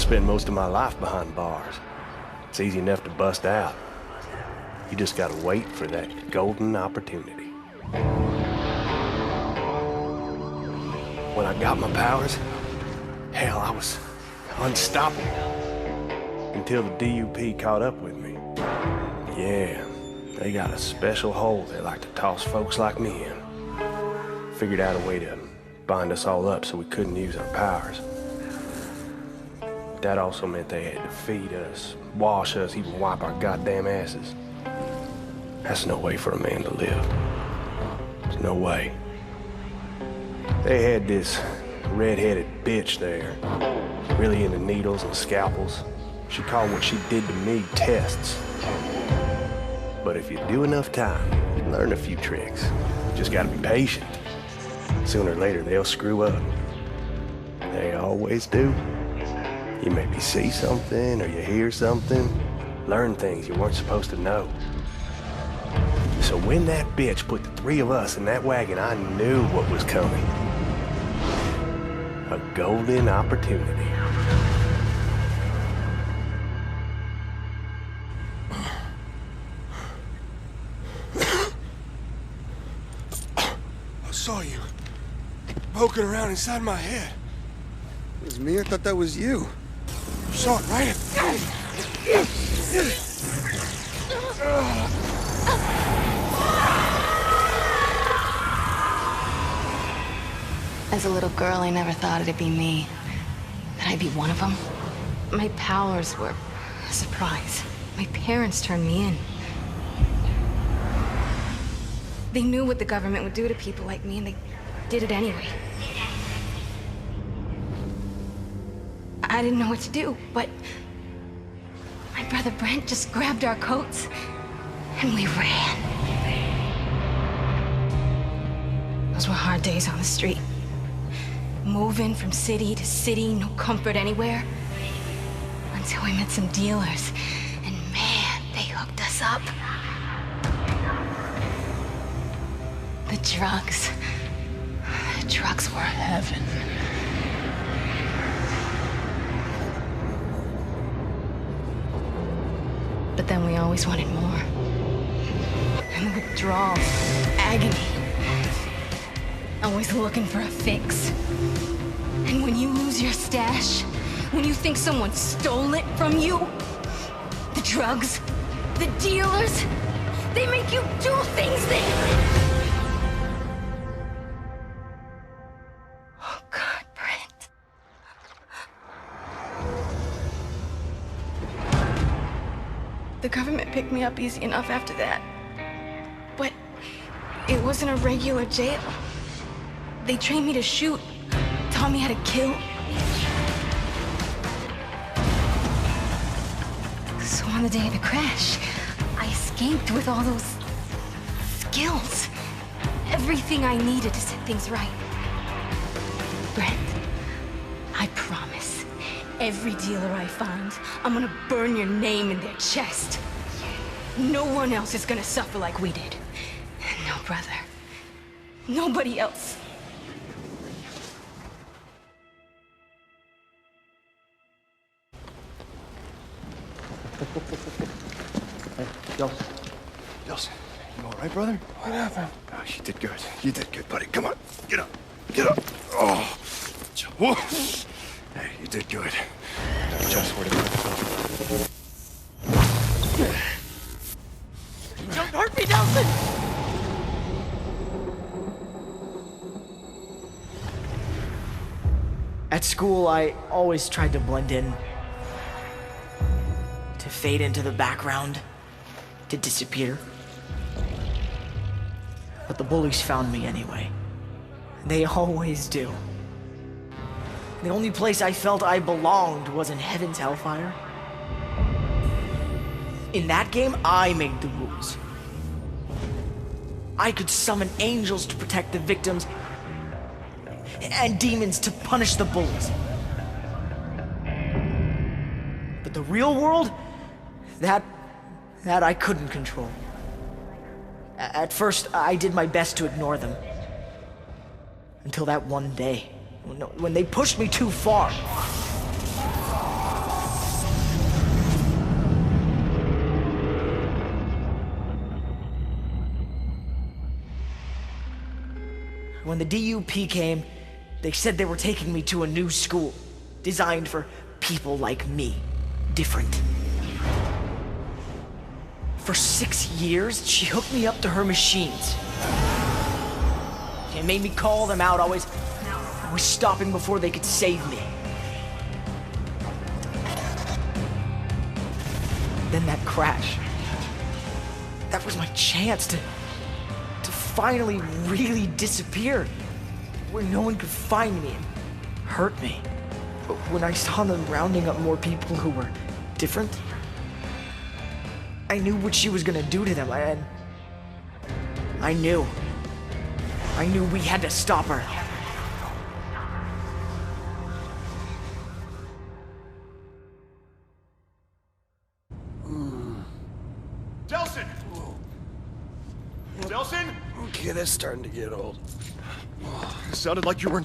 spent most of my life behind bars. It's easy enough to bust out. You just gotta wait for that golden opportunity. When I got my powers, hell, I was unstoppable. Until the DUP caught up with me. Yeah, they got a special hole they like to toss folks like me in. Figured out a way to bind us all up so we couldn't use our powers. That also meant they had to feed us, wash us, even wipe our goddamn asses. That's no way for a man to live. There's no way. They had this red-headed bitch there, really into needles and scalpels. She called what she did to me tests. But if you do enough time, you learn a few tricks. You just gotta be patient. Sooner or later, they'll screw up. They always do. You maybe see something or you hear something, learn things you weren't supposed to know. So when that bitch put the three of us in that wagon, I knew what was coming. A golden opportunity. I saw you poking around inside my head. It was me? I thought that was you. You saw it, right? As a little girl, I never thought it'd be me. That I'd be one of them. My powers were a surprise. My parents turned me in. They knew what the government would do to people like me, and they did it anyway. I didn't know what to do, but my brother Brent just grabbed our coats, and we ran. Those were hard days on the street. Moving from city to city, no comfort anywhere. Until we met some dealers, and man, they hooked us up. The drugs were heaven. But then we always wanted more. And the withdrawal, agony. Always looking for a fix. And when you lose your stash, when you think someone stole it from you, the drugs, the dealers, they make you do things Oh God, Brent. The government picked me up easy enough after that. But it wasn't a regular jail. They trained me to shoot, taught me how to kill. So on the day of the crash, I escaped with all those skills. Everything I needed to set things right. Brent, I promise, every dealer I find, I'm gonna burn your name in their chest. No one else is gonna suffer like we did. No, brother. Nobody else. Hey, Delson. Delson, you all right, brother? What happened? Oh, you did good. You did good, buddy. Come on. Get up. Get up. Oh. Whoa. Hey, you did good. Just where to go. Don't hurt me, Delson! At school, I always tried to blend in. To fade into the background. To disappear. But the bullies found me anyway. They always do. The only place I felt I belonged was in Heaven's Hellfire. In that game, I made the rules. I could summon angels to protect the victims, and demons to punish the bullies. But the real world, that I couldn't control. At first, I did my best to ignore them. Until that one day, when they pushed me too far. When the DUP came, they said they were taking me to a new school, designed for people like me. Different. For 6 years, she hooked me up to her machines. It made me call them out, always stopping before they could save me. Then that crash. That was my chance to finally really disappear, where no one could find me and hurt me. But when I saw them rounding up more people who were different, I knew what she was gonna do to them, and I knew we had to stop her. Delsin! Delsin? Okay, that's starting to get old. It sounded like you were in